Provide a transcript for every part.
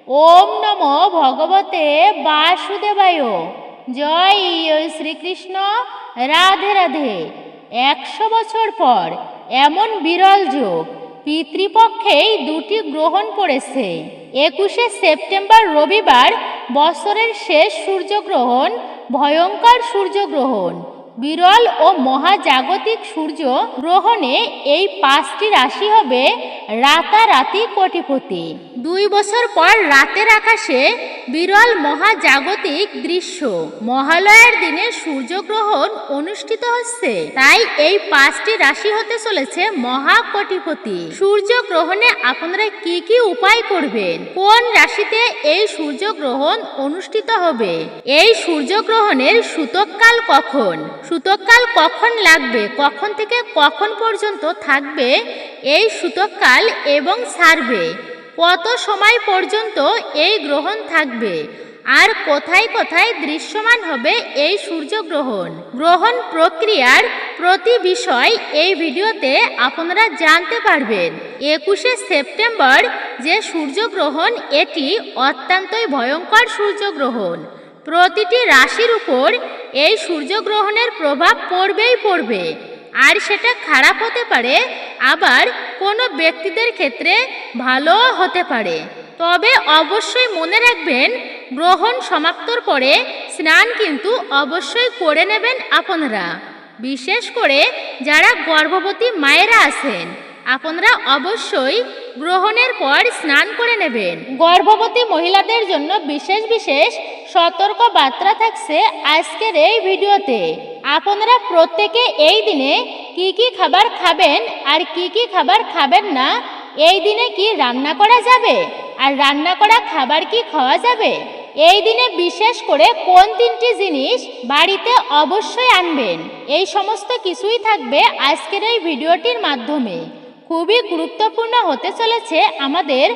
ওম নমো ভগবতে বাসুদেবায়। জয় শ্রীকৃষ্ণ। রাধে রাধে। 100 বছর পর এমন বিরল যোগ পিতৃপক্ষেই দুটি গ্রহণ পড়েছে। 21শে সেপ্টেম্বর রবিবার বছরের শেষ সূর্যগ্রহণ, ভয়ঙ্কর সূর্যগ্রহণ। বিরল ও মহাজাগতিক সূর্য গ্রহণে এই 5টি রাশি হবে রাতারাতি কোটিপতি। 2 বছর পর রাতের আকাশে বিরল মহাজাগতিক দৃশ্য। মহালয়ার দিনে সূর্যগ্রহণ অনুষ্ঠিত হচ্ছে, তাই এই 5টি রাশি হতে চলেছে মহাকোটিপতি। সূর্যগ্রহণে আপনারা কি কি উপায় করবেন? কোন রাশিতে এই সূর্যগ্রহণ অনুষ্ঠিত হবে? এই সূর্যগ্রহণের সূতককাল কখন? সূতককাল কখন লাগবে? কখন থেকে কখন পর্যন্ত থাকবে এই সূতককাল এবং ছাড়বে? কত সময় পর্যন্ত এই গ্রহণ থাকবে? আর কোথায় কোথায় দৃশ্যমান হবে এই সূর্যগ্রহণ? গ্রহণ প্রক্রিয়ার প্রতি বিষয় এই ভিডিওতে আপনারা জানতে পারবেন। 21শে সেপ্টেম্বর যে সূর্যগ্রহণ, এটি অত্যন্তই ভয়ঙ্কর সূর্যগ্রহণ। প্রতিটি রাশির উপর এই সূর্যগ্রহণের প্রভাব পড়বেই পড়বে, আর সেটা খারাপ হতে পারে, আবার কোনো ব্যক্তিদের ক্ষেত্রে ভালোও হতে পারে। তবে অবশ্যই মনে রাখবেন, গ্রহণ সমাপ্তর পরে স্নান কিন্তু অবশ্যই করে নেবেন আপনারা। বিশেষ করে যারা গর্ভবতী মায়েরা আছেন, আপনারা অবশ্যই গ্রহণের পর স্নান করে নেবেন। গর্ভবতী মহিলাদের জন্য বিশেষ বিশেষ সতর্ক বার্তা থাকছে আজকের এই ভিডিওতে। আপনারা প্রত্যেকে এই দিনে কি কি খাবার খাবেন আর কি কি খাবার খাবেন না, এই দিনে কি রান্না করা যাবে আর রান্না করা খাবার কি খাওয়া যাবে, এই দিনে বিশেষ করে কোন 3টি জিনিস বাড়িতে অবশ্যই আনবেন, এই সমস্ত কিছুই থাকবে আজকের এই ভিডিওটির মাধ্যমে। খুবই গুরুত্বপূর্ণ হতে চলেছে আমাদের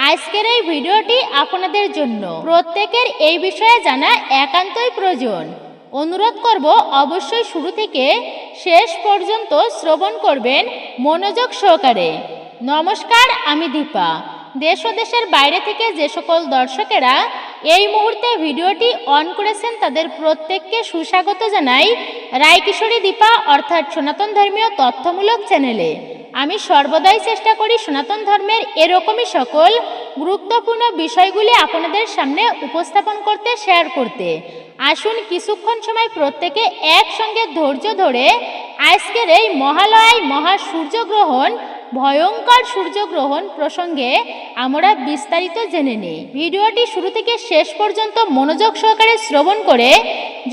আজকের এই ভিডিওটি আপনাদের জন্য। প্রত্যেকের এই বিষয়ে জানা একান্তই প্রয়োজন। অনুরোধ করব অবশ্যই শুরু থেকে শেষ পর্যন্ত শ্রবণ করবেন মনোযোগ সহকারে। নমস্কার, আমি দীপা। দেশ ও দেশের বাইরে থেকে যে সকল দর্শকেরা এই মুহূর্তে ভিডিওটি অন করেছেন তাদের প্রত্যেককে সুস্বাগত জানাই রায়কিশোরী দীপা অর্থাৎ সনাতন ধর্মীয় তথ্যমূলক চ্যানেলে। আমি সর্বদাই চেষ্টা করি সনাতন ধর্মের এরকমই সকল গুরুত্বপূর্ণ বিষয়গুলি আপনাদের সামনে উপস্থাপন করতে, শেয়ার করতে। আসুন কিছুক্ষণ সময় প্রত্যেকে একসঙ্গে ধৈর্য ধরে আজকের এই মহালয়ায় মহা সূর্যগ্রহণ, ভয়ঙ্কর সূর্যগ্রহণ প্রসঙ্গে আমরা বিস্তারিত জেনে নিই। ভিডিওটি শুরু থেকে শেষ পর্যন্ত মনোযোগ সহকারে শ্রবণ করে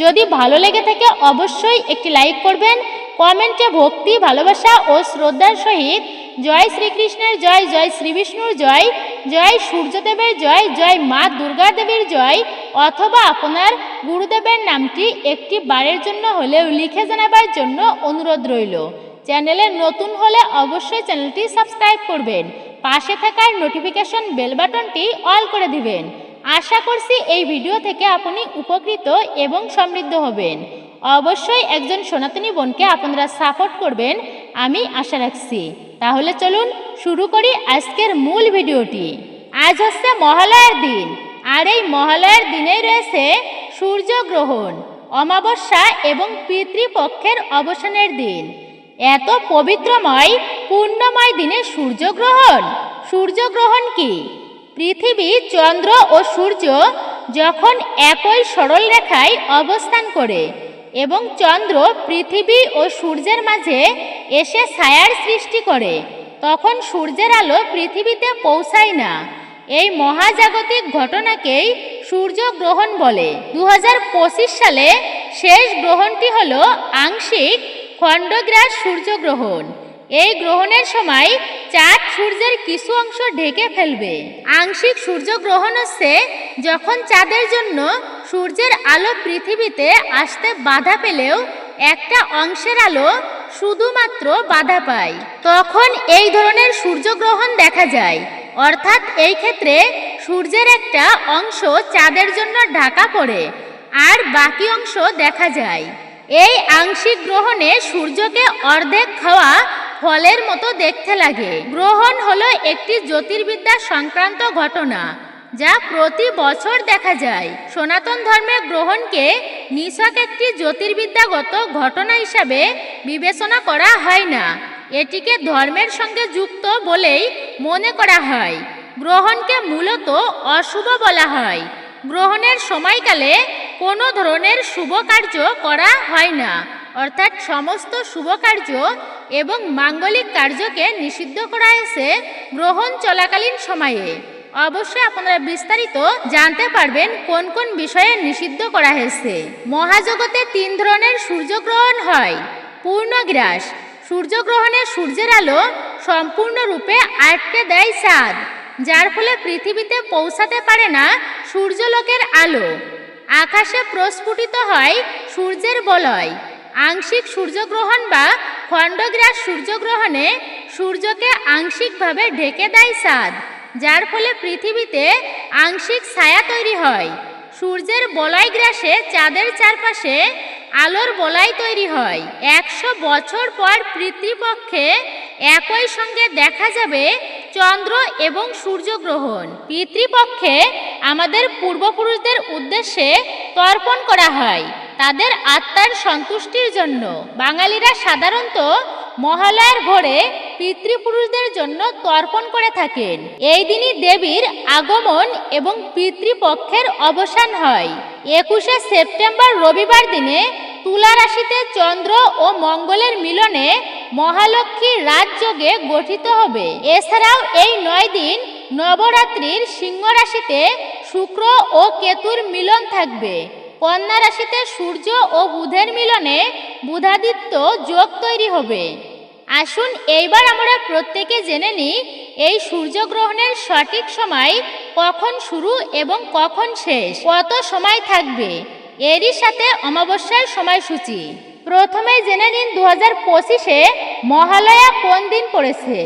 যদি ভালো লেগে থাকে অবশ্যই একটি লাইক করবেন। কমেন্টে ভক্তি, ভালোবাসা ও শ্রদ্ধার সহিত জয় শ্রীকৃষ্ণের জয়, জয় শ্রী বিষ্ণুর জয়, জয় সূর্যদেবের জয়, জয় মা দুর্গা দেবীর জয়, অথবা আপনার গুরুদেবের নামটি একটি বারের জন্য হলেও লিখে জানাবার জন্য অনুরোধ রইল। চ্যানেলে নতুন হলে অবশ্যই চ্যানেলটি সাবস্ক্রাইব করবেন। পাশে থাকার নোটিফিকেশন বেল বাটনটি অল করে দিবেন। আশা করছি এই ভিডিও থেকে আপনি উপকৃত এবং সমৃদ্ধ হবেন। অবশ্যই একজন সনাতনী বোনকে আপনারা সাপোর্ট করবেন, আমি আশা রাখছি। তাহলে চলুন শুরু করি আজকের মূল ভিডিওটি। আজ হচ্ছে মহালয়ার দিন, আর এই মহালয়ার দিনেই রয়েছে সূর্যগ্রহণ, অমাবস্যা এবং পিতৃপক্ষের অবসানের দিন। এত পবিত্রময় পূর্ণময় দিনে সূর্যগ্রহণ। সূর্যগ্রহণ কি? পৃথিবী, চন্দ্র ও সূর্য যখন একই সরল রেখায় অবস্থান করে এবং চন্দ্র পৃথিবী ও সূর্যের মাঝে এসে ছায়ার সৃষ্টি করে, তখন সূর্যের আলো পৃথিবীতে পৌঁছায় না। এই মহাজাগতিক ঘটনাকেই সূর্যগ্রহণ বলে। 2025 সালে শেষ গ্রহণটি হল আংশিক খণ্ডগ্রাস সূর্যগ্রহণ। এই গ্রহণের সময় চাঁদ সূর্যের কিছু অংশ ঢেকে ফেলবে। আংশিক সূর্যগ্রহণ হচ্ছে যখন চাঁদের জন্য সূর্যের আলো পৃথিবীতে আসতে বাধা পেলেও একটা অংশের আলো শুধুমাত্র বাধা পায়, তখন এই ধরনের সূর্যগ্রহণ দেখা যায়। অর্থাৎ এই ক্ষেত্রে সূর্যের একটা অংশ চাঁদের জন্য ঢাকা পড়ে আর বাকি অংশ দেখা যায়। এই আংশিক গ্রহণে সূর্যকে অর্ধেক খাওয়া ফলের মতো দেখতে লাগে। গ্রহণ হলো একটি জ্যোতির্বিদ্যা সংক্রান্ত ঘটনা। যা প্রতি বছর দেখা যায়। সনাতন ধর্মের গ্রহণকে নিছক একটি জ্যোতির্বিদ্যাগত ঘটনা হিসাবে বিবেচনা করা হয় না, এটিকে ধর্মের সঙ্গে যুক্ত বলেই মনে করা হয়। গ্রহণকে মূলত অশুভ বলা হয়। গ্রহণের সময়কালে কোনো ধরনের শুভ কার্য করা হয় না, অর্থাৎ সমস্ত শুভ কার্য এবং মাঙ্গলিক কার্যকে নিষিদ্ধ করা হয়েছে গ্রহণ চলাকালীন সময়ে। অবশ্যই আপনারা বিস্তারিত জানতে পারবেন কোন কোন বিষয়ে নিষিদ্ধ করা হয়েছে। মহাজগতে 3 ধরনের সূর্যগ্রহণ হয়। পূর্ণগ্রাস, সূর্যগ্রহণে সূর্যের আলো সম্পূর্ণরূপে আটকে দেয় চাঁদ, যার ফলে পৃথিবীতে পৌঁছাতে পারে না সূর্যলোকের আলো। আকাশে প্রস্ফুটিত হয় সূর্যের বলয়। আংশিক সূর্যগ্রহণ বা খণ্ডগ্রাস সূর্যগ্রহণে সূর্যকে আংশিকভাবে ঢেকে দেয় চাঁদ, যার ফলে পৃথিবীতে আংশিক ছায়া তৈরি হয়। সূর্যের বলয় গ্রাসে চাঁদের চারপাশে আলোর বলয় তৈরি হয়। 100 বছর পর পিতৃপক্ষে একই সঙ্গে দেখা যাবে চন্দ্র এবং সূর্যগ্রহণ। পিতৃপক্ষে আমাদের পূর্বপুরুষদের উদ্দেশ্যে তর্পণ করা হয়, তাদের আত্মার সন্তুষ্টির জন্য। বাঙালিরা সাধারণত মহালয়ার ভোরে পিতৃপুরুষদের জন্য তর্পণ করে থাকেন। এই দিনই দেবীর আগমন এবং পিতৃপক্ষের অবসান হয়। 21শে সেপ্টেম্বর রবিবার দিনে তুলা রাশিতে চন্দ্র ও মঙ্গলের মিলনে মহালক্ষ্মী রাজযোগে গঠিত হবে। এছাড়াও এই 9 দিন নবরাত্রির সিংহ রাশিতে শুক্র ও কেতুর মিলন থাকবে। কন্যা রাশিতে সূর্য ও বুধের মিলনে বুধাদিত্য যোগ তৈরি হবে। আসুন এইবার আমরা প্রত্যেকে জেনে নিই এই সূর্যগ্রহণের সঠিক সময় কখন শুরু এবং কখন শেষ, কত সময় থাকবে, এরই সাথে অমাবস্যার সময়সূচি। প্রথমে জেনে নিন 2025-এ মহালয়া কোন দিন পড়েছে।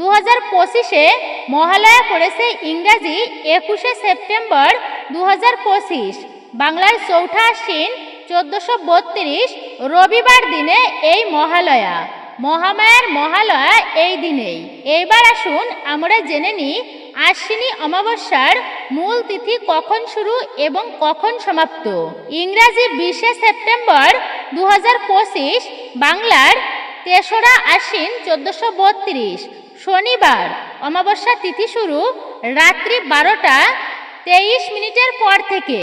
2025-এ মহালয়া পড়েছে ইংরাজি 21শে সেপ্টেম্বর 2025, বাংলার চৌঠা আশ্বিন 1432 রবিবার দিনে এই মহালয়া। মহামায়ার মহালয়া এই দিনেই। এইবার আসুন আমরা জেনে নিই আশ্বিনী অমাবস্যার মূল তিথি কখন শুরু এবং কখন সমাপ্ত। ইংরাজি 20শে সেপ্টেম্বর 2025, বাংলার 3রা আশ্বিন 1432 শনিবার। অমাবস্যা তিথি শুরু রাত্রি 12টা 23 মিনিটের পর থেকে,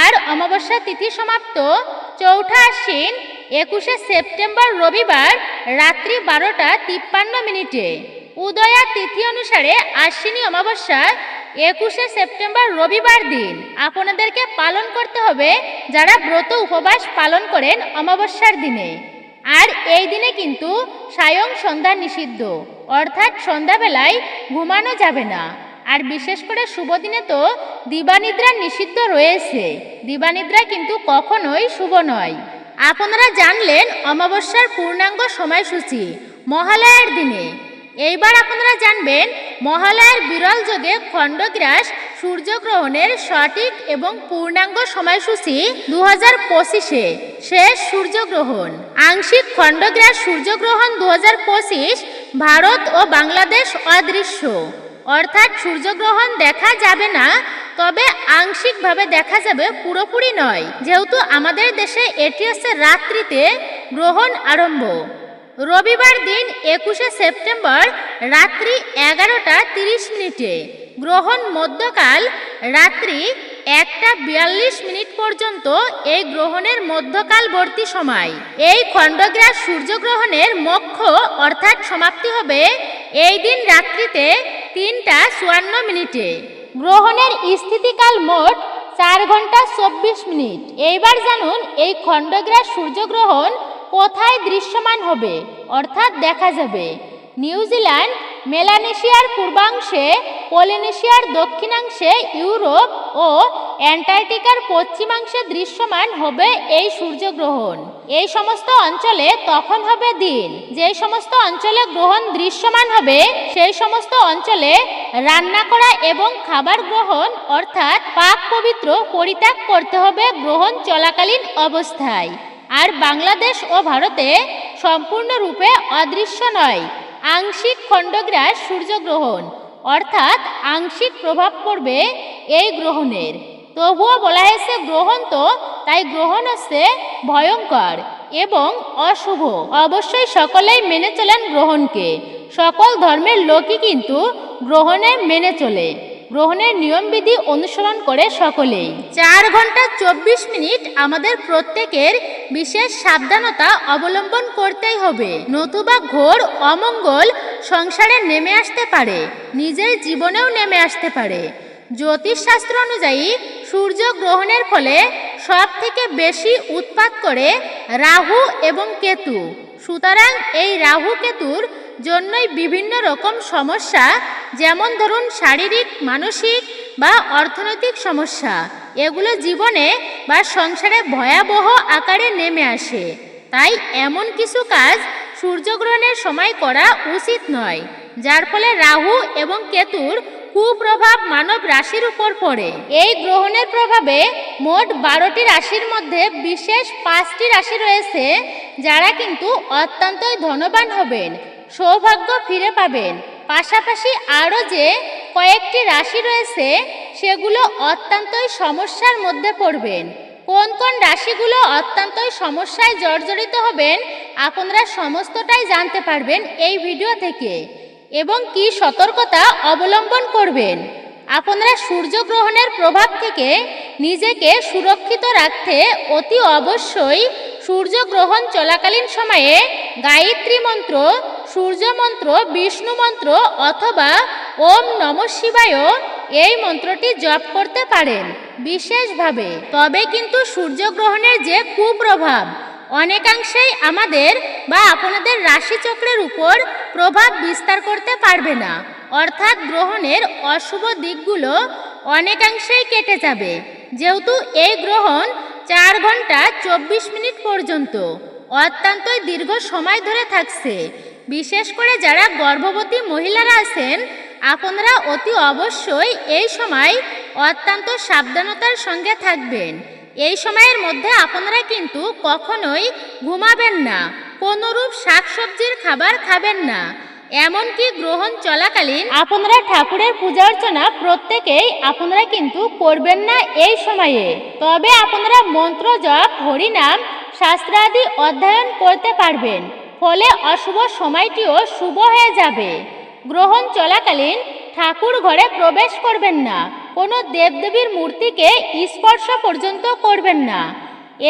আর অমাবস্যা তিথি সমাপ্ত চৌঠা আশ্বিন 21শে সেপ্টেম্বর রবিবার রাত্রি 12টা 53 মিনিটে। উদয়া তিথি অনুসারে আশ্বিনী অমাবস্যা 21শে সেপ্টেম্বর রবিবার দিন আপনাদেরকে পালন করতে হবে যারা ব্রত উপবাস পালন করেন অমাবস্যার দিনে। আর এই দিনে কিন্তু সায়ং সন্ধ্যা নিষিদ্ধ, অর্থাৎ সন্ধ্যাবেলায় ঘুমানো যাবে না। আর বিশেষ করে শুভ দিনে তো দিবানিদ্রা নিষিদ্ধ রয়েছে। দিবানিদ্রা কিন্তু কখনোই শুভ নয়। আপনারা জানলেন অমাবস্যার পূর্ণাঙ্গ সময়সূচি মহালয়ার দিনে। এইবার আপনারা জানবেন মহালয়ার বিরল যোগে খণ্ডগ্রাস সূর্যগ্রহণের সঠিক এবং পূর্ণাঙ্গ সময়সূচি। 2025-এ শেষ সূর্যগ্রহণ। আংশিক খণ্ডগ্রাস সূর্যগ্রহণ 2025 ভারত ও বাংলাদেশ অদৃশ্য, অর্থাৎ সূর্যগ্রহণ দেখা যাবে না, তবে আংশিকভাবে দেখা যাবে, পুরোপুরি নয়, যেহেতু আমাদের দেশে এটি হচ্ছে রাত্রিতে গ্রহণ আরম্ভ। রবিবার দিন 21শে সেপ্টেম্বর রাত্রি 11টা 30 মিনিটে। গ্রহণ মধ্যকাল রাত্রি 1টা 42 মিনিট পর্যন্ত এই গ্রহণের মধ্যকালবর্তী সময়। এই খণ্ডগ্রাস সূর্যগ্রহণের মোক্ষ অর্থাৎ সমাপ্তি হবে এই দিন রাত্রিতে 3টা 54 মিনিটে। গ্রহণের স্থিতিকাল মোট 4 ঘন্টা 24 মিনিট। এইবার জানুন এই খণ্ডগ্রাস সূর্যগ্রহণ কোথায় দৃশ্যমান হবে, অর্থাৎ দেখা যাবে। নিউজিল্যান্ড, মেলানেশিয়ার পূর্বাংশে, পলিনেশিয়ার দক্ষিণাংশে, ইউরোপ ও অ্যান্টার্কটিকার পশ্চিমাংশে দৃশ্যমান হবে এই সূর্যগ্রহণ। এই সমস্ত অঞ্চলে তখন হবে দিন। যে সমস্ত অঞ্চলে গ্রহণ দৃশ্যমান হবে সেই সমস্ত অঞ্চলে রান্না করা এবং খাবার গ্রহণ অর্থাৎ পাক পবিত্র পরিত্যাগ করতে হবে গ্রহণ চলাকালীন অবস্থায়। আর বাংলাদেশ ও ভারতে সম্পূর্ণরূপে অদৃশ্য নয় আংশিক খণ্ডগ্রাস সূর্যগ্রহণ। অর্থাৎ আংশিক প্রভাব পড়বে এই গ্রহণের। তবুও বলা হয়েছে গ্রহণ, তো তাই গ্রহণ হচ্ছে ভয়ঙ্কর এবং অশুভ। অবশ্যই সকলেই মেনে চলেন গ্রহণকে। সকল ধর্মের লোকই কিন্তু গ্রহণে মেনে চলে, গ্রহণের নিয়মবিধি অনুসরণ করে সকলেই। 4 ঘন্টা 24 মিনিট আমাদের প্রত্যেকের বিশেষ সাবধানতা অবলম্বন করতেই হবে, নতুবা ঘোর অমঙ্গল সংসারে নেমে আসতে পারে, নিজের জীবনেও নেমে আসতে পারে। জ্যোতিষশাস্ত্র অনুযায়ী সূর্যগ্রহণের ফলে সব থেকে বেশি উৎপাত করে রাহু এবং কেতু। সুতরাং এই রাহু কেতুর জন্যই বিভিন্ন রকম সমস্যা, যেমন ধরুন শারীরিক, মানসিক বা অর্থনৈতিক সমস্যা, এগুলো জীবনে বা সংসারে ভয়াবহ আকারে নেমে আসে। তাই এমন কিছু কাজ সূর্যগ্রহণের সময় করা উচিত নয়, যার ফলে রাহু এবং কেতুর কুপ্রভাব মানব রাশির উপর পড়ে। এই গ্রহণের প্রভাবে মোট 12টি রাশির মধ্যে বিশেষ 5টি রাশি রয়েছে, যারা কিন্তু অত্যন্তই ধনবান হবেন, সৌভাগ্য ফিরে পাবেন। পাশাপাশি আরও যে কয়েকটি রাশি রয়েছে সেগুলো অত্যন্তই সমস্যার মধ্যে পড়বেন। কোন কোন রাশিগুলো অত্যন্তই সমস্যায় জর্জরিত হবেন আপনারা সমস্তটাই জানতে পারবেন এই ভিডিও থেকে, এবং কি সতর্কতা অবলম্বন করবেন। আপনারা সূর্যগ্রহণের প্রভাব থেকে নিজেকে সুরক্ষিত রাখতে অতি অবশ্যই সূর্যগ্রহণ চলাকালীন সময়ে গায়ত্রী মন্ত্র, সূর্য মন্ত্র, বিষ্ণু মন্ত্র অথবা ওম নমঃ শিবায় এই মন্ত্রটি জপ করতে পারেন বিশেষভাবে। তবে কিন্তু সূর্যগ্রহণের যে কুপ্রভাব অনেকাংশেই আমাদের বা আপনাদের রাশিচক্রের উপর প্রভাব বিস্তার করতে পারবে না, অর্থাৎ গ্রহণের অশুভ দিকগুলো অনেকাংশেই কেটে যাবে। যেহেতু এই গ্রহণ 4 ঘন্টা 24 মিনিট পর্যন্ত অত্যন্তই দীর্ঘ সময় ধরে থাকছে, বিশেষ করে যারা গর্ভবতী মহিলারা আছেন আপনারা অতি অবশ্যই এই সময় অত্যন্ত সাবধানতার সঙ্গে থাকবেন। এই সময়ের মধ্যে আপনারা কিন্তু কখনোই ঘুমাবেন না, কোনোরূপ শাকসবজির খাবার খাবেন না, এমনকি গ্রহণ চলাকালীন আপনারা ঠাকুরের পূজা অর্চনা প্রত্যেকেই আপনারা কিন্তু করবেন না এই সময়ে। তবে আপনারা মন্ত্র জপ, হরিনাম, শাস্ত্রাদি অধ্যয়ন করতে পারবেন, ফলে অশুভ সময়টিও শুভ হয়ে যাবে। গ্রহণ চলাকালীন ঠাকুর ঘরে প্রবেশ করবেন না, কোনো দেবদেবীর মূর্তিকে স্পর্শ পর্যন্ত করবেন না।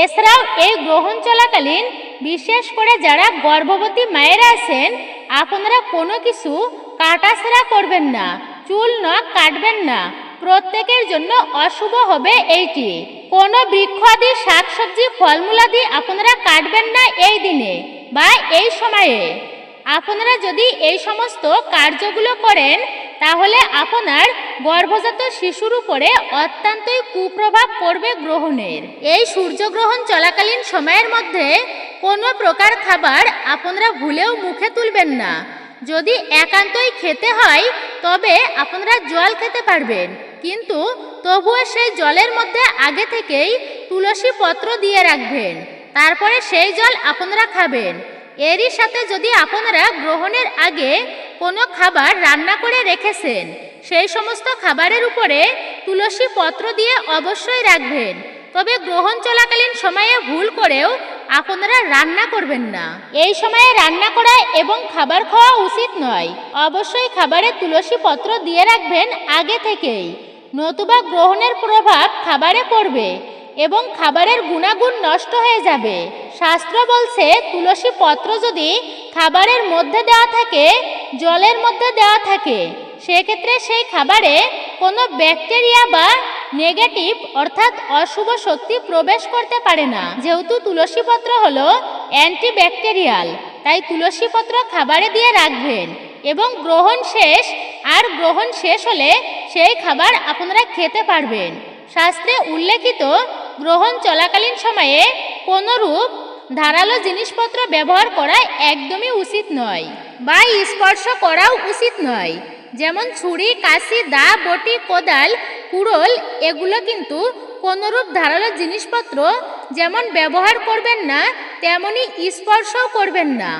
এছাড়াও এই গ্রহণ চলাকালীন বিশেষ করে যারা গর্ভবতী মায়েরা আছেন আপনারা কোনো কিছু কাটাছেঁড়া করবেন না, চুল নখ কাটবেন না, প্রত্যেকের জন্য অশুভ হবে এইটি। কোনো বৃক্ষাদি, শাকসবজি, ফলমূলাদি আপনারা কাটবেন না এই দিনে বা এই সময়ে। আপনারা যদি এই সমস্ত কার্যগুলো করেন তাহলে আপনার গর্ভজাত শিশুর উপরে অত্যন্তই কুপ্রভাব পড়বে গ্রহণের। এই সূর্যগ্রহণ চলাকালীন সময়ের মধ্যে কোনো প্রকার খাবার আপনারা ভুলেও মুখে তুলবেন না। যদি একান্তই খেতে হয় তবে আপনারা জল খেতে পারবেন, কিন্তু তবুও সেই জলের মধ্যে আগে থেকেই তুলসী পত্র দিয়ে রাখবেন, তারপরে সেই জল আপনারা খাবেন। এরই সাথে যদি আপনারা গ্রহণের আগে কোনো খাবার রান্না করে রেখেছেন সেই সমস্ত খাবারের উপরে তুলসী পত্র দিয়ে অবশ্যই রাখবেন। তবে গ্রহণ চলাকালীন সময়ে ভুল করেও আপনারা রান্না করবেন না। এই সময়ে রান্না করা এবং খাবার খাওয়া উচিত নয়। অবশ্যই খাবারে তুলসী পত্র দিয়ে রাখবেন আগে থেকেই, নতুবা গ্রহণের প্রভাব খাবারে পড়বে এবং খাবারের গুণাগুণ নষ্ট হয়ে যাবে। শাস্ত্র বলছে তুলসী পত্র যদি খাবারের মধ্যে দেওয়া থাকে, জলের মধ্যে দেওয়া থাকে, সেক্ষেত্রে সেই খাবারে কোনো ব্যাকটেরিয়া বা নেগেটিভ অর্থাৎ অশুভ শক্তি প্রবেশ করতে পারে না। যেহেতু তুলসী পত্র হলো অ্যান্টিব্যাকটেরিয়াল, তাই তুলসী পত্র খাবারে দিয়ে রাখবেন এবং গ্রহণ শেষ হলে সেই খাবার আপনারা খেতে পারবেন। শাস্ত্রে উল্লেখিত গ্রহণ চলাকালীন সময়ে কোনরূপ ধারালো জিনিসপত্র ব্যবহার করা একদমই উচিত নয় বা স্পর্শ করাও উচিত নয়। যেমন ছুরি, কাঁচি, দা, বটি, কোদাল, কুড়োল, এগুলো কিন্তু কোনরূপ ধারালো জিনিসপত্র যেমন ব্যবহার করবেন না তেমনি স্পর্শও করবেন না।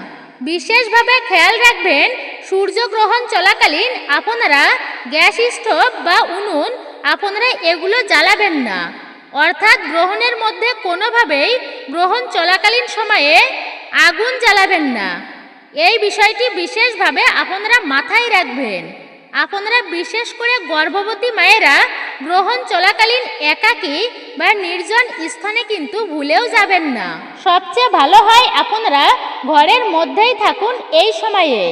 বিশেষভাবে খেয়াল রাখবেন সূর্যগ্রহণ চলাকালীন আপনারা গ্যাস স্টোভ বা উনুন আপনারা এগুলো জ্বালাবেন না। অর্থাৎ গ্রহণের মধ্যে কোনোভাবেই গ্রহণ চলাকালীন সময়ে আগুন জ্বালাবেন না। এই বিষয়টি বিশেষভাবে আপনারা মাথায় রাখবেন। আপনারা বিশেষ করে গর্ভবতী মায়েরা গ্রহণ চলাকালীন একাকী বা নির্জন স্থানে কিন্তু ভুলেও যাবেন না। সবচেয়ে ভালো হয় আপনারা ঘরের মধ্যেই থাকুন এই সময়ে।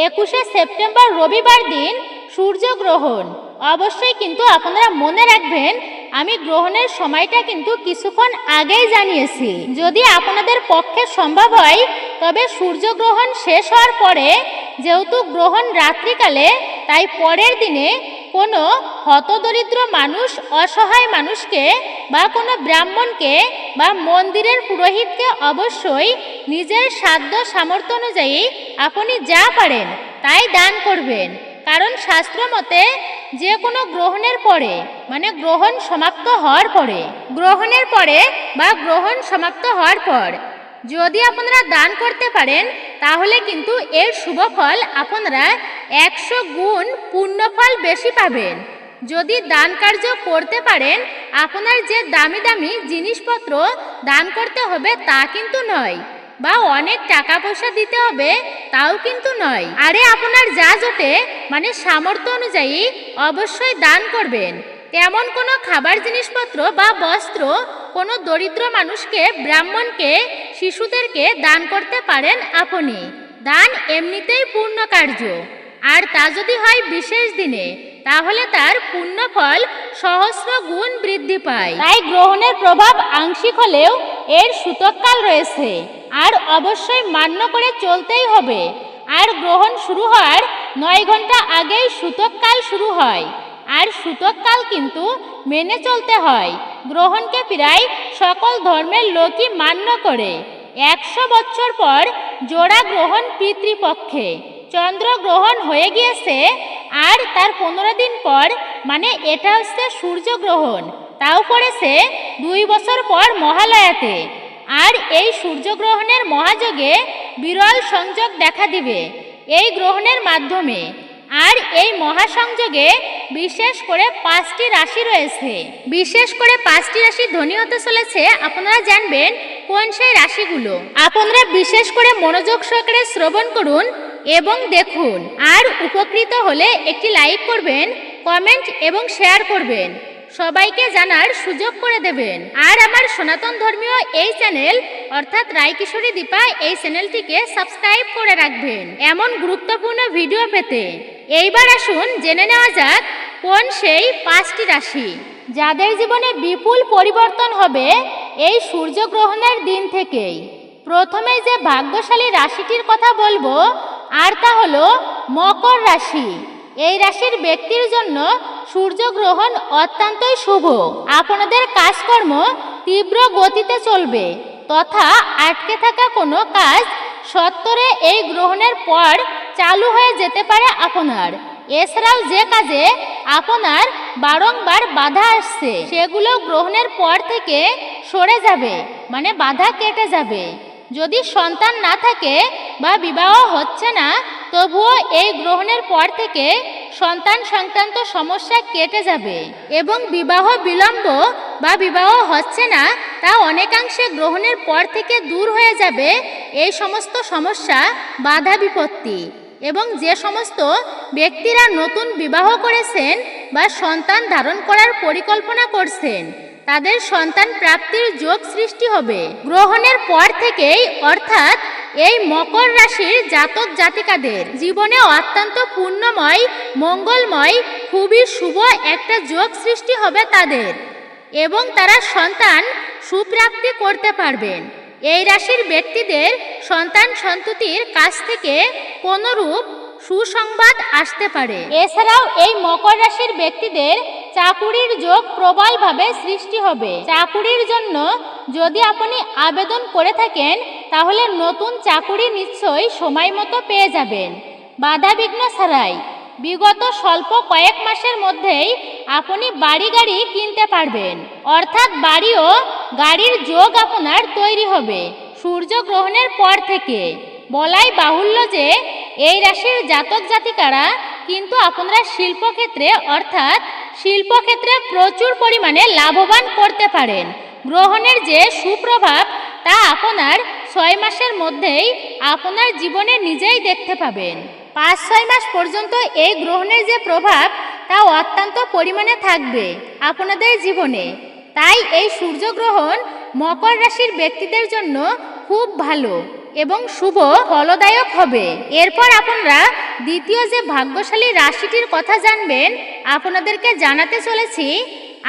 21শে সেপ্টেম্বর রবিবার দিন সূর্যগ্রহণ। অবশ্যই কিন্তু আপনারা মনে রাখবেন, আমি গ্রহণের সময়টা কিন্তু কিছুক্ষণ আগেই জানিয়েছি। যদি আপনাদের পক্ষে সম্ভব হয় তবে সূর্যগ্রহণ শেষ হওয়ার পরে, যেহেতু গ্রহণ রাত্রিকালে, তাই পরের দিনে কোনো হতদরিদ্র মানুষ, অসহায় মানুষকে বা কোনো ব্রাহ্মণকে বা মন্দিরের পুরোহিতকে অবশ্যই নিজের সাধ্য সামর্থ্য অনুযায়ী আপনি যা পারেন তাই দান করবেন। কারণ শাস্ত্র মতে যে কোনো গ্রহণের পরে, মানে গ্রহণ সমাপ্ত হওয়ার পরে, গ্রহণের পরে বা গ্রহণ সমাপ্ত হওয়ার পর যদি আপনারা দান করতে পারেন তাহলে কিন্তু এর শুভ ফল আপনারা 100 গুণ পুণ্যফল বেশি পাবেন। যদি দান কার্য করতে পারেন, আপনার যে দামি দামি জিনিসপত্র দান করতে হবে তা কিন্তু নয়, বা অনেক টাকা পয়সা দিতে হবে তাও কিন্তু নয়। আরে আপনার যা জোটে, মানে সামর্থ্য অনুযায়ী অবশ্যই দান করবেন। তেমন কোনো খাবার জিনিসপত্র বা বস্ত্র কোনো দরিদ্র মানুষকে, ব্রাহ্মণকে, শিশুদেরকে দান করতে পারেন আপনি। দান এমনিতেই পূর্ণ কার্য, আর তা যদি হয় বিশেষ দিনে তাহলে তার পুণ্যফল সহস্র গুণ বৃদ্ধি পায়। তাই গ্রহণের প্রভাব আংশিক হলেও এর সূতককাল রয়েছে, আর অবশ্যই মান্য করে চলতেই হবে। আর গ্রহণ শুরু হওয়ার 9 ঘন্টা আগেই সূতককাল শুরু হয়, আর সূতককাল কিন্তু মেনে চলতে হয়। গ্রহণকে প্রায় সকল ধর্মের লোকই মান্য করে। 100 বছর পর জোড়া গ্রহণ পিতৃপক্ষে চন্দ্রগ্রহণ হয়ে গিয়েছে, আর তার 15 দিন পর, মানে এটা হচ্ছে সূর্যগ্রহণ, তাও পড়েছে 2 বছর পর মহালয়াতে। আর এই সূর্যগ্রহণের মহাযোগে বিরল সংযোগ দেখা দিবে এই গ্রহণের মাধ্যমে। আর এই মহাসংযোগে বিশেষ করে 5টি রাশি রয়েছে। বিশেষ করে 5টি রাশি ধনী হতে চলেছে। আপনারা জানবেন কোন সেই রাশিগুলো। আপনারা বিশেষ করে মনোযোগ সহকারে শ্রবণ করুন এবং দেখুন। আর উপকৃত হলে একটি লাইক করবেন, কমেন্ট এবং শেয়ার করবেন, সবাইকে জানার সুযোগ করে দেবেন। আর আমার সনাতন ধর্মীয় এই চ্যানেল অর্থাৎ রায়কিশোরী দীপা, এই চ্যানেলটিকে সাবস্ক্রাইব করে রাখবেন এমন গুরুত্বপূর্ণ ভিডিও পেতে। এইবার আসুন জেনে নেওয়া যাক কোন সেই 5টি রাশি যাদের জীবনে বিপুল পরিবর্তন হবে এই সূর্যগ্রহণের দিন থেকেই। প্রথমে যে ভাগ্যশালী রাশিটির কথা বলবো আর তা হলো মকর রাশি। এই রাশির ব্যক্তির জন্য সূর্যগ্রহণ অত্যন্তই শুভ। আপনাদের কাজকর্ম তীব্র গতিতে চলবে, তথা আটকে থাকা কোনো কাজ সত্বরে এই গ্রহণের পর চালু হয়ে যেতে পারে আপনার। এছাড়াও যে কাজে আপনার বারংবার বাধা আসছে সেগুলো গ্রহণের পর থেকে সরে যাবে, মানে বাধা কেটে যাবে। যদি সন্তান না থাকে বা বিবাহ হচ্ছে না, তবুও এই গ্রহণের পর থেকে সন্তান সংক্রান্ত সমস্যা কেটে যাবে। এবং বিবাহ বিলম্ব বা বিবাহ হচ্ছে না, তা অনেকাংশে গ্রহণের পর থেকে দূর হয়ে যাবে এই সমস্ত সমস্যা, বাধা বিপত্তি। এবং যে সমস্ত ব্যক্তিরা নতুন বিবাহ করেছেন বা সন্তান ধারণ করার পরিকল্পনা করছেন, তাদের সন্তান প্রাপ্তির যোগ সৃষ্টি হবে গ্রহণের পর থেকেই। অর্থাৎ এই মকর রাশির জাতক জাতিকাদের জীবনে অত্যন্ত পুণ্যময়, মঙ্গলময়, খুবই শুভ একটা যোগ সৃষ্টি হবে তাদের, এবং তারা সন্তান সুপ্রাপ্তি করতে পারবেন। এই রাশির ব্যক্তিদের সন্তান সন্ততির কাছ থেকে কোনরূপ সুসংবাদ আসতে পারে। এছাড়াও এই মকর রাশির ব্যক্তিদের চাকুরির যোগ প্রবলভাবে সৃষ্টি হবে। চাকুরির জন্য যদি আপনি আবেদন করে থাকেন তাহলে নতুন চাকুরি নিশ্চয়ই সময় মতো পেয়ে যাবেন, বাধা বিঘ্ন ছাড়াই। বিগত স্বল্প কয়েক মাসের মধ্যেই আপনি বাড়ি গাড়ি কিনতে পারবেন, অর্থাৎ বাড়ি ও গাড়ির যোগ আপনার তৈরি হবে সূর্যগ্রহণের পর থেকে। বলাই বাহুল্য যে এই রাশির জাতক জাতিকারা কিন্তু আপনারা শিল্পক্ষেত্রে অর্থাৎ শিল্পক্ষেত্রে প্রচুর পরিমাণে লাভবান করতে পারেন। গ্রহণের যে সুপ্রভাব তা আপনার 6 মাসের মধ্যেই আপনার জীবনে নিজেই দেখতে পাবেন। 5-6 মাস পর্যন্ত এই গ্রহণের যে প্রভাব তা অত্যন্ত পরিমাণে থাকবে আপনাদের জীবনে। তাই এই সূর্যগ্রহণ মকর রাশির ব্যক্তিদের জন্য খুব ভালো এবং শুভ ফলদায়ক হবে। এরপর আপনারা দ্বিতীয় যে ভাগ্যশালী রাশিটির কথা জানবেন আপনাদেরকে জানাতে চলেছি,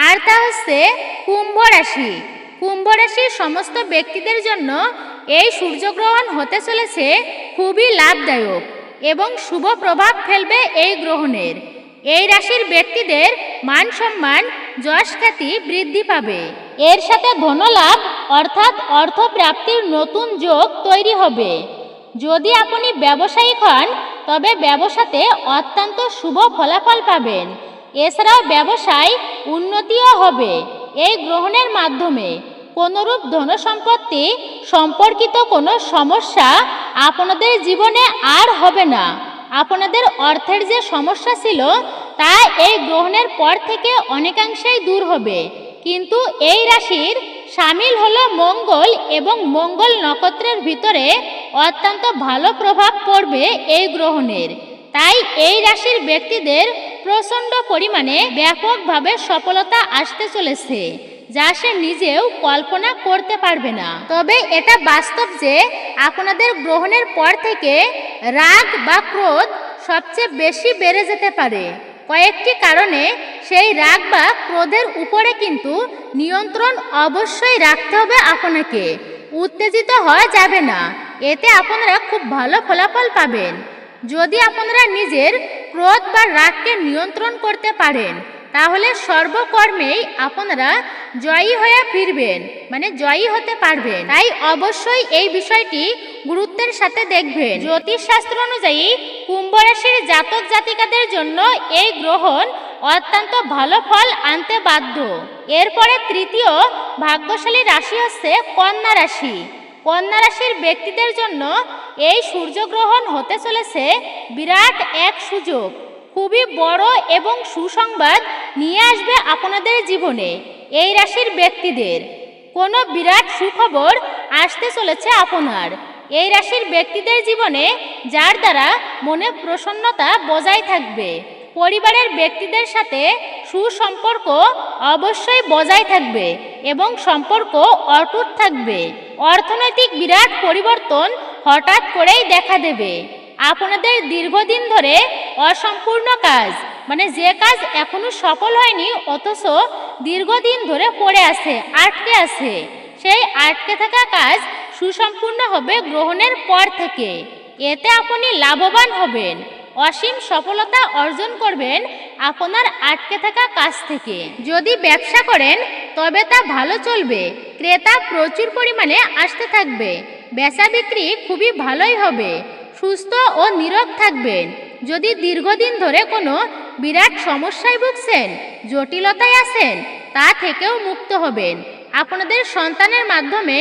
আর তা হচ্ছে কুম্ভ রাশি। কুম্ভ রাশির সমস্ত ব্যক্তিদের জন্য এই সূর্যগ্রহণ হতে চলেছে খুবই লাভদায়ক এবং শুভ প্রভাব ফেলবে এই গ্রহণের। এই রাশির ব্যক্তিদের মান সম্মান যশ খ্যাতি বৃদ্ধি পাবে। এর সাথে ধনলাভ অর্থাৎ অর্থপ্রাপ্তির নতুন যোগ তৈরি হবে। যদি আপনি ব্যবসায়িক হন তবে ব্যবসাতে অত্যন্ত শুভ ফলাফল পাবেন। এছাড়াও ব্যবসায় উন্নতিও হবে। এই গ্রহণের মাধ্যমে কোনরূপ ধনসম্পত্তি সম্পর্কিত কোনো সমস্যা আপনাদের জীবনে আর হবে না। আপনাদের অর্থের যে সমস্যা ছিল তা এই গ্রহণের পর থেকে অনেকাংশেই দূর হবে। কিন্তু এই রাশির শামিল হলো মঙ্গল এবং মঙ্গল নক্ষত্রের ভিতরে অত্যন্ত ভালো প্রভাব পড়বে এই গ্রহণের। তাই এই রাশির ব্যক্তিদের প্রচণ্ড পরিমাণে ব্যাপকভাবে সফলতা আসতে চলেছে, যা সে নিজেও কল্পনা করতে পারবে না। তবে এটা বাস্তব যে আপনাদের গ্রহণের পর থেকে রাগ বা ক্রোধ সবচেয়ে বেশি বেড়ে যেতে পারে। কয়েকটি কারণে সেই রাগ বা ক্রোধের উপরে কিন্তু নিয়ন্ত্রণ অবশ্যই রাখতে হবে আপনাকে। উত্তেজিত হওয়া যাবে না, এতে আপনারা খুব ভালো ফলাফল পাবেন। যদি আপনারা নিজের ক্রোধ বা রাগকে নিয়ন্ত্রণ করতে পারেন তাহলে সর্বকর্মেই আপনারা জয়ী হয়ে ফিরবেন, মানে জয়ী হতে পারবেন। তাই অবশ্যই এই বিষয়টি গুরুত্বের সাথে দেখবেন। জ্যোতিষশাস্ত্র অনুযায়ী কুম্ভ রাশির জাতক জাতিকাদের জন্য এই গ্রহণ অত্যন্ত ভালো ফল আনতে বাধ্য। এরপরে তৃতীয় ভাগ্যশালী রাশি হচ্ছে কন্যা রাশি। কন্যা রাশির ব্যক্তিদের জন্য এই সূর্যগ্রহণ হতে চলেছে বিরাট এক সুযোগ। খুবই বড় এবং সুসংবাদ নিয়ে আসবে আপনাদের জীবনে। এই রাশির ব্যক্তিদের কোনো বিরাট সুখবর আসতে চলেছে আপনার। এই রাশির ব্যক্তিদের জীবনে যার দ্বারা মনে প্রসন্নতা বজায় থাকবে। পরিবারের ব্যক্তিদের সাথে সুসম্পর্ক অবশ্যই বজায় থাকবে এবং সম্পর্ক অটুট থাকবে। অর্থনৈতিক বিরাট পরিবর্তন হঠাৎ করেই দেখা দেবে। আপনাদের দীর্ঘদিন ধরে অসম্পূর্ণ কাজ, মানে যে কাজ এখনো সফল হয়নি অথচ দীর্ঘদিন ধরে পড়ে আছে, আটকে আছে, সেই আটকে থাকা কাজ সুসম্পূর্ণ হবে গ্রহণের পর থেকে। এতে আপনি লাভবান হবেন, অসীম সফলতা অর্জন করবেন আপনার আটকে থাকা কাজ থেকে। যদি ব্যবসা করেন তবে তা ভালো চলবে, ক্রেতা প্রচুর পরিমাণে আসতে থাকবে, বেচা বিক্রি খুবই ভালোই হবে, সুস্থ ও নীরব থাকবেন। যদি দীর্ঘদিন ধরে কোনো বিরাট সমস্যায় ভুগছেন, জটিলতায় আছেন, তা থেকেও মুক্ত হবেন। আপনাদের সন্তানের মাধ্যমে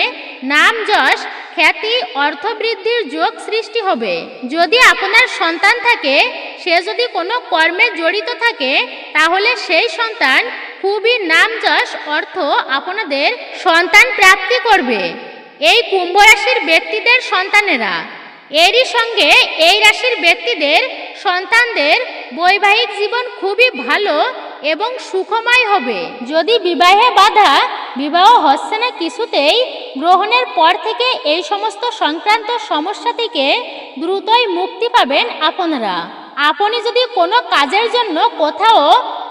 নাম যশ খ্যাতি অর্থবৃদ্ধির যোগ সৃষ্টি হবে। যদি আপনার সন্তান থাকে, সে যদি কোনো কর্মে জড়িত থাকে তাহলে সেই সন্তান খুবই নাম যশ অর্থ আপনাদের সন্তান প্রাপ্তি করবে। এই কুম্ভ রাশির ব্যক্তিদের সন্তানেরা, এরই সঙ্গে এই রাশির ব্যক্তিদের সন্তানদের বৈবাহিক জীবন খুবই ভালো এবং সুখময় হবে। যদি বিবাহে বাধা, বিবাহ হচ্ছে না কিছুতেই, গ্রহণের পর থেকে এই সমস্ত সংক্রান্ত সমস্যা থেকে দ্রুতই মুক্তি পাবেন আপনারা। আপনি যদি কোনো কাজের জন্য কোথাও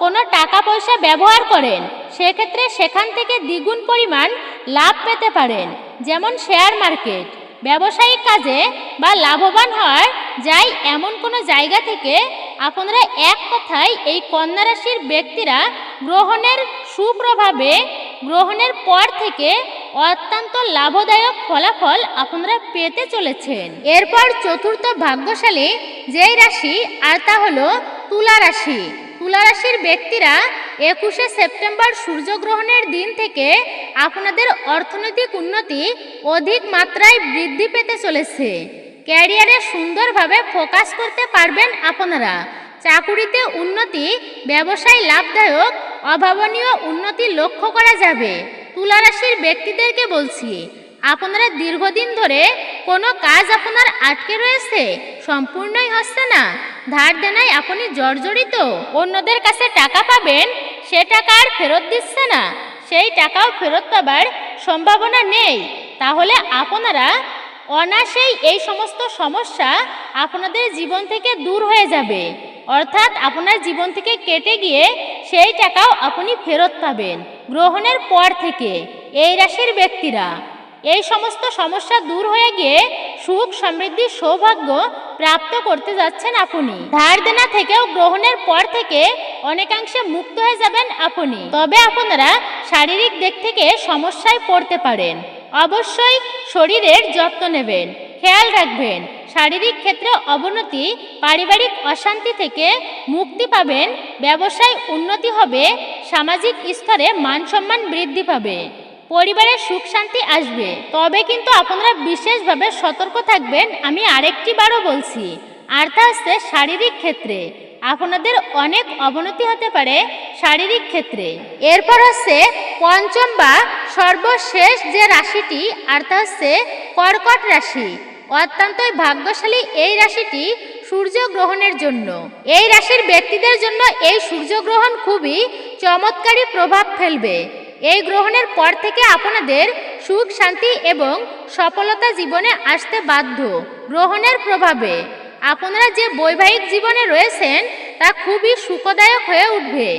কোনো টাকা পয়সা ব্যবহার করেন, সেক্ষেত্রে সেখান থেকে দ্বিগুণ পরিমাণ লাভ পেতে পারেন। যেমন শেয়ার মার্কেট, ব্যবসায়িক কাজে বা লাভবান হওয়ার যায় এমন কোনো জায়গা থেকে আপনারা এক কথায় এই কন্যা রাশির ব্যক্তিরা গ্রহণের সুপ্রভাবে গ্রহণের পর থেকে অত্যন্ত লাভদায়ক ফলাফল আপনারা পেতে চলেছেন। এরপর চতুর্থ ভাগ্যশালী যেই রাশি আর তা হলো তুলা রাশি। তুলা রাশির ব্যক্তিরা 21শে সেপ্টেম্বর সূর্যগ্রহণের দিন থেকে আপনাদের অর্থনৈতিক উন্নতি অধিক মাত্রায় বৃদ্ধি পেতে চলেছে। ক্যারিয়ারে সুন্দরভাবে ফোকাস করতে পারবেন আপনারা। চাকুরিতে উন্নতি, ব্যবসায় লাভদায়ক, অভাবনীয় উন্নতি লক্ষ্য করা যাবে। তুলা রাশির ব্যক্তিদেরকে বলছি, আপনারা দীর্ঘদিন ধরে কোনো কাজ আপনার আটকে রয়েছে, সম্পূর্ণই হচ্ছে না, ধার দেনায় আপনি জর্জরিত, অন্যদের কাছে টাকা পাবেন, সে টাকা আর ফেরত দিচ্ছে না, সেই টাকাও ফেরত পাবার সম্ভাবনা নেই, তাহলে আপনারা অনায়াসেই এই সমস্ত সমস্যা আপনাদের জীবন থেকে দূর হয়ে যাবে, অর্থাৎ আপনার জীবন থেকে কেটে গিয়ে সেই টাকাও আপনি ফেরত পাবেন গ্রহণের পর থেকে। এই রাশির ব্যক্তিরা এই সমস্ত সমস্যা দূর হয়ে গিয়ে সুখ, সমৃদ্ধি, সৌভাগ্য প্রাপ্ত করতে যাচ্ছেন আপনি। ধার দেনা থেকেও গ্রহণের পর থেকে অনেকাংশে মুক্ত হয়ে যাবেন আপনি। তবে আপনারা শারীরিক দিক থেকে সমস্যায় পড়তে পারেন। অবশ্যই শরীরের যত্ন নেবেন, খেয়াল রাখবেন। শারীরিক ক্ষেত্রে অবনতি, পারিবারিক অশান্তি থেকে মুক্তি পাবেন, ব্যবসায় উন্নতি হবে, সামাজিক স্তরে মান সম্মান বৃদ্ধি পাবে, পরিবারের সুখ শান্তি আসবে। তবে কিন্তু আপনারা বিশেষভাবে সতর্ক থাকবেন, আমি আরেকটি বারও বলছি, আর তা হচ্ছে শারীরিক ক্ষেত্রে আপনাদের অনেক অবনতি হতে পারে শারীরিক ক্ষেত্রে। এরপর হচ্ছে পঞ্চম বা সর্বশেষ যে রাশিটি, আর তা হচ্ছে কর্কট রাশি। অত্যন্তই ভাগ্যশালী এই রাশিটি সূর্যগ্রহণের জন্য। এই রাশির ব্যক্তিদের জন্য এই সূর্যগ্রহণ খুবই চমৎকারী প্রভাব ফেলবে। এই গ্রহণের পর থেকে আপনাদের সুখ, শান্তি এবং সফলতা জীবনে আসতে বাধ্য। গ্রহণের প্রভাবে আপনারা যে বৈবাহিক জীবনে রয়েছেন তা খুবই সুখদায়ক হয়ে উঠবে।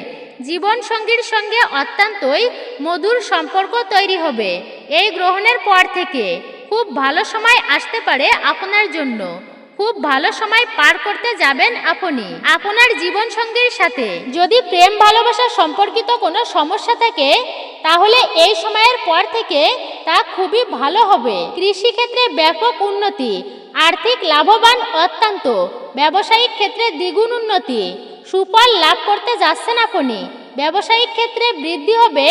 জীবন সঙ্গীর সঙ্গে অত্যন্তই মধুর সম্পর্ক তৈরি হবে। এই গ্রহণের পর থেকে খুব ভালো সময় আসতে পারে আপনার জন্য। খুব ভালো সময় পার করতে যাবেন আপনি আপনার জীবন সঙ্গীর সাথে। যদি প্রেম ভালোবাসা সম্পর্কিত কোনো সমস্যা থাকে তাহলে এই সময়ের পর থেকে তা খুবই ভালো হবে। কৃষিক্ষেত্রে ব্যাপক উন্নতি, আর্থিক লাভবান অত্যন্ত, ব্যবসায়িক ক্ষেত্রে দ্বিগুণ উন্নতি, সুফল লাভ করতে যাচ্ছেন আপনি। ব্যবসায়িক ক্ষেত্রে বৃদ্ধি হবে,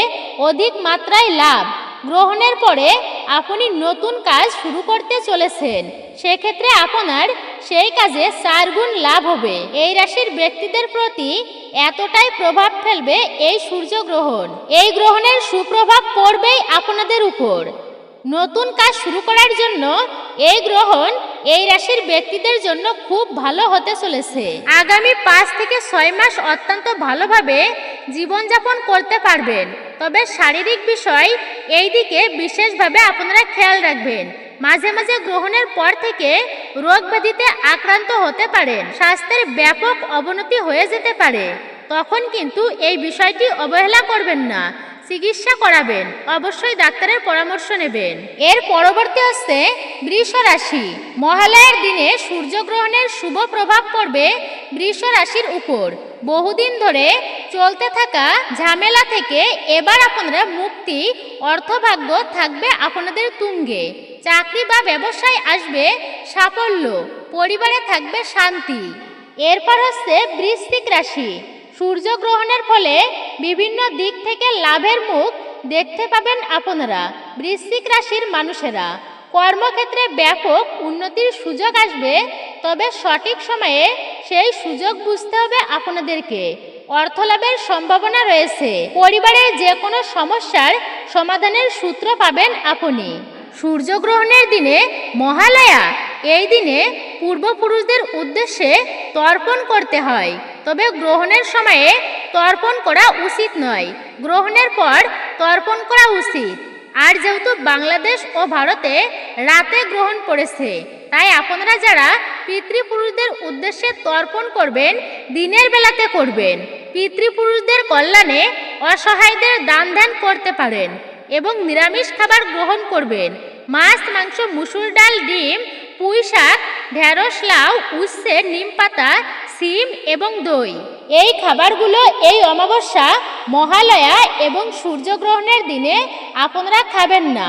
অধিক মাত্রায় লাভ। গ্রহণের পরে আপনি নতুন কাজ শুরু করতে চলেছেন, সেক্ষেত্রে আপনার সেই কাজে 4 গুণ লাভ হবে। এই রাশির ব্যক্তিদের প্রতি এতটাই প্রভাব ফেলবে এই সূর্যগ্রহণ। এই গ্রহণের সুপ্রভাব পড়বেই আপনাদের উপর। নতুন কাজ শুরু করার জন্য এই গ্রহণ এই রাশির ব্যক্তিদের জন্য খুব ভালো হতে চলেছে। আগামী 5 থেকে 6 মাস অত্যন্ত ভালোভাবে জীবনযাপন করতে পারবেন। তবে শারীরিক বিষয় এই দিকে বিশেষভাবে আপনারা খেয়াল রাখবেন। মাঝে মাঝে গ্রহণের পর থেকে রোগ ব্যাধিতে আক্রান্ত হতে পারেন, স্বাস্থ্যের ব্যাপক অবনতি হয়ে যেতে পারে। তখন কিন্তু এই বিষয়টি অবহেলা করবেন না, চিকিৎসা করাবেন, অবশ্যই ডাক্তারের পরামর্শ নেবেন। এর পরবর্তী হচ্ছে বৃষ রাশি। মহালয়ার দিনে সূর্যগ্রহণের শুভ প্রভাব পড়বে বৃষ রাশির উপর। বহুদিন ধরে চলতে থাকা ঝামেলা থেকে এবার আপনারা মুক্তি, অর্থভাগ্য থাকবে আপনাদের তুঙ্গে। চাকরি বা ব্যবসায় আসবে সাফল্য, পরিবারে থাকবে শান্তি। এরপর হচ্ছে বৃশ্চিক রাশি। সূর্যগ্রহণের ফলে বিভিন্ন দিক থেকে লাভের মুখ দেখতে পাবেন আপনারা বৃশ্চিক রাশির মানুষেরা। কর্মক্ষেত্রে ব্যাপক উন্নতির সুযোগ আসবে, তবে সঠিক সময়ে সেই সুযোগ বুঝতে হবে আপনাদেরকে। অর্থলাভের সম্ভাবনা রয়েছে। পরিবারের যে কোনো সমস্যার সমাধানের সূত্র পাবেন আপনি। সূর্যগ্রহণের দিনে মহালয়া, এই দিনে পূর্বপুরুষদের উদ্দেশ্যে তর্পণ করতে হয়, তবে গ্রহণের সময়ে তর্পণ করা উচিত নয়, গ্রহণের পর তর্পণ করা উচিত। আর যেহেতু বাংলাদেশ ও ভারতে রাতে গ্রহণ পড়েছে, তাই আপনারা যারা পিতৃপুরুষদের উদ্দেশ্যে তর্পণ করবেন দিনের বেলাতে করবেন। পিতৃপুরুষদের কল্যাণে অসহায়দের দান ধ্যান করতে পারেন এবং নিরামিষ খাবার গ্রহণ করবেন। মাছ, মাংস, মুসুর ডাল, ডিম, পুঁই শাক, ঢেঁড়স, লাউ, উচ্ছে, নিম পাতা, সিম এবং দই, এই খাবারগুলো এই অমাবস্যা, মহালয়া এবং সূর্যগ্রহণের দিনে আপনারা খাবেন না,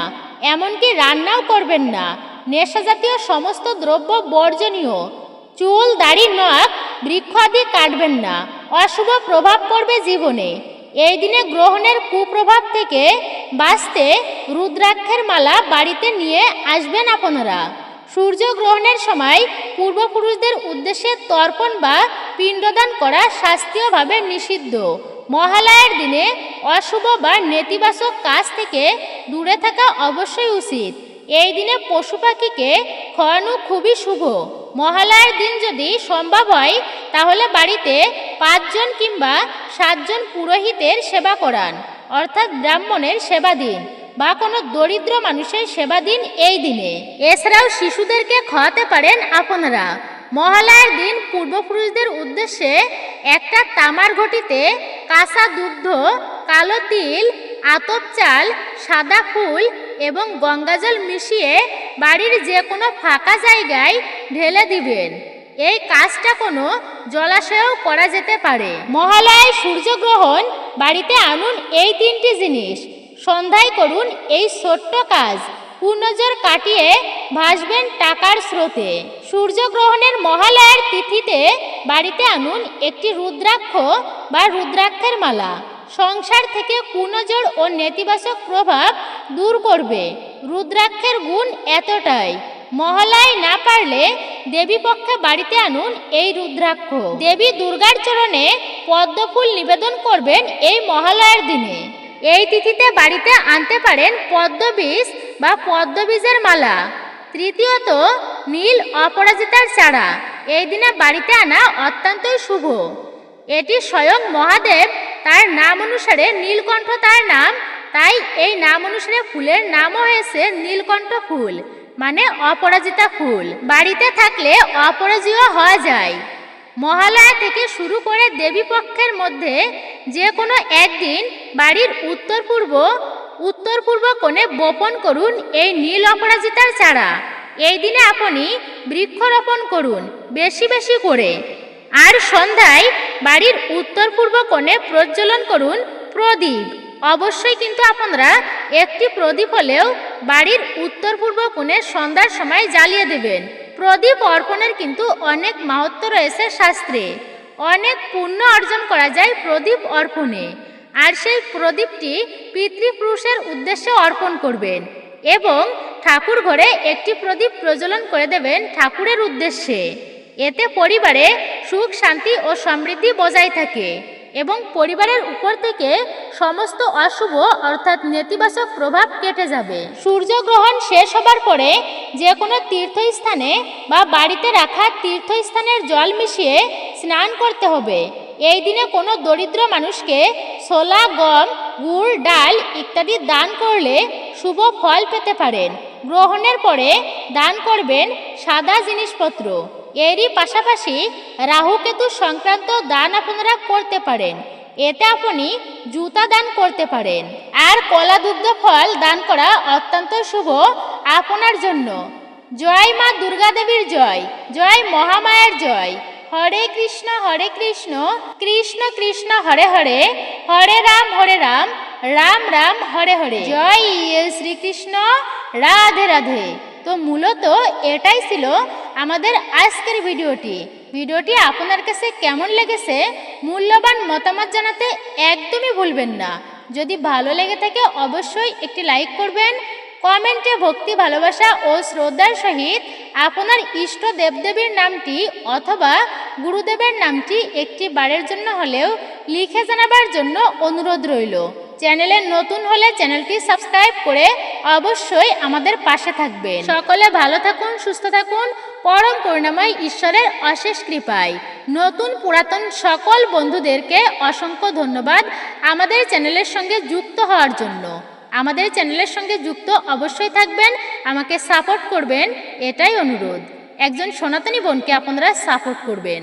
এমনকি রান্নাও করবেন না। নেশাজাতীয় সমস্ত দ্রব্য বর্জনীয়। চুল, দাড়ি, নখ, বৃক্ষ আদি কাটবেন না, অশুভ প্রভাব পড়বে জীবনে। এই দিনে গ্রহণের কুপ্রভাব থেকে বাঁচতে রুদ্রাক্ষের মালা বাড়িতে নিয়ে আসবেন আপনারা। সূর্যগ্রহণের সময় পূর্বপুরুষদের উদ্দেশ্যে তর্পণ বা পিণ্ডদান করা শাস্ত্রীয়ভাবে নিষিদ্ধ। মহালয়ার দিনে অশুভ বা নেতিবাচক কাজ থেকে দূরে থাকা অবশ্যই উচিত। এই দিনে পশু পাখিকে খাওয়ানো খুবই শুভ। মহালয়ার দিন যদি সম্ভব হয় তাহলে বাড়িতে 5 জন কিংবা 7 জন পুরোহিতের সেবা করান, অর্থাৎ ব্রাহ্মণের সেবা দিন বা কোনো দরিদ্র মানুষের সেবা দিন এই দিনে। এছাড়াও শিশুদেরকে খাওয়াতে পারেন আপনারা। মহালয়ার দিন পূর্বপুরুষদের উদ্দেশ্যে একটা তামার ঘটিতে কাঁচা দুগ্ধ, কালো তিল, আতপ চাল, সাদা ফুল এবং গঙ্গাজল মিশিয়ে বাড়ির যে কোনো ফাঁকা জায়গায় ঢেলে দিবেন। এই কাজটা কোনো জলাশয়েও করা যেতে পারে। মহালয়ায় সূর্যগ্রহণ বাড়িতে আনুন এই 3টি জিনিস। সন্ধ্যায় করুন এই ছোট্ট কাজ। পূর্ণজোর কাটিয়ে ভাসবেন টাকার স্রোতে। সূর্যগ্রহণের মহালয়ার তিথিতে বাড়িতে আনুন একটি রুদ্রাক্ষ বা রুদ্রাক্ষের মালা। সংসার থেকে পূর্ণজোর ও নেতিবাচক প্রভাব দূর করবে। রুদ্রাক্ষের গুণ এতটাই, মহালয়ায় না পারলে দেবী পক্ষে বাড়িতে আনুন এই রুদ্রাক্ষ। দেবী দুর্গার চরণে পদ্মফুল নিবেদন করবেন এই মহালয়ার দিনে। এই তিথিতে বাড়িতে আনতে পারেন পদ্মবীজ বা পদ্মবীজের মালা। তৃতীয়ত, নীল অপরাজিতার চারা এই দিনে বাড়িতে আনা অত্যন্তই শুভ। এটি স্বয়ং মহাদেব, তার নাম অনুসারে নীলকণ্ঠ তার নাম, তাই এই নাম অনুসারে ফুলের নামও হয়েছে নীলকণ্ঠ ফুল, মানে অপরাজিতা ফুল। বাড়িতে থাকলে অপরাজেয় হওয়া যায়। মহালয়া থেকে শুরু করে দেবী পক্ষের মধ্যে যে কোনো একদিন বাড়ির উত্তর পূর্ব কোণে বপন করুন এই নীল অপরাজিতার চারা। এই দিনে আপনি বৃক্ষরোপণ করুন বেশি বেশি করে। আর সন্ধ্যায় বাড়ির উত্তর পূর্ব কোণে প্রজ্বলন করুন প্রদীপ। অবশ্যই কিন্তু আপনারা একটি প্রদীপ হলেও বাড়ির উত্তর পূর্ব কোণে সন্ধ্যার সময় জ্বালিয়ে দেবেন। প্রদীপ অর্পণের কিন্তু অনেক মাহাত্ম্য রয়েছে শাস্ত্রে। অনেক পুণ্য অর্জন করা যায় প্রদীপ অর্পণে। আর সেই প্রদীপটি পিতৃপুরুষের উদ্দেশ্যে অর্পণ করবেন এবং ঠাকুর ঘরে একটি প্রদীপ প্রজ্বলন করে দেবেন ঠাকুরের উদ্দেশ্যে। এতে পরিবারে সুখ, শান্তি ও সমৃদ্ধি বজায় থাকে এবং পরিবারের উপর থেকে সমস্ত অশুভ অর্থাৎ নেতিবাচক প্রভাব কেটে যাবে। সূর্যগ্রহণ শেষ হবার পরে যে কোনো তীর্থস্থানে বা বাড়িতে রাখা তীর্থস্থানের জল মিশিয়ে স্নান করতে হবে। এই দিনে কোনো দরিদ্র মানুষকে ছোলা, গম, গুড়, ডাল ইত্যাদি দান করলে শুভ ফল পেতে পারেন। গ্রহণের পরে দান করবেন সাদা জিনিসপত্র। এরই পাশাপাশি রাহুকেতু সংক্রান্ত দান আপনারা করতে পারেন। এতে আপনি জুতা দান করতে পারেন। আর কলা দুগ্ধ ফল দান করা অত্যন্ত শুভ আপনার জন্য। জয় মা দুর্গা দেবীর জয়, জয় মহামায়ার জয়। হরে কৃষ্ণ কৃষ্ণ কৃষ্ণ হরে হরে, হরে রাম রাম রাম হরে হরে। জয় শ্রীকৃষ্ণ, রাধে রাধে। তো মূলত এটাই ছিল আমাদের আজকের ভিডিওটি আপনার কাছে কেমন লেগেছে মূল্যবান মতামত জানাতে একদমই ভুলবেন না। যদি ভালো লেগে থাকে অবশ্যই একটি লাইক করবেন। কমেন্টে ভক্তি, ভালোবাসা ও শ্রদ্ধার সহিত আপনার ইষ্ট দেবদেবীর নামটি অথবা গুরুদেবের নামটি একটি বারের জন্য হলেও লিখে জানাবার জন্য অনুরোধ রইল। চ্যানেলে নতুন হলে চ্যানেলটি সাবস্ক্রাইব করে অবশ্যই আমাদের পাশে থাকবেন। সকলে ভালো থাকুন, সুস্থ থাকুন, পরম করুণাময় ঈশ্বরের অশেষ কৃপায়। নতুন পুরাতন সকল বন্ধুদেরকে অসংখ্য ধন্যবাদ আমাদের চ্যানেলের সঙ্গে যুক্ত হওয়ার জন্য। আমাদের চ্যানেলের সঙ্গে যুক্ত অবশ্যই থাকবেন, আমাকে সাপোর্ট করবেন, এটাই অনুরোধ। একজন সনাতনী বোনকে আপনারা সাপোর্ট করবেন।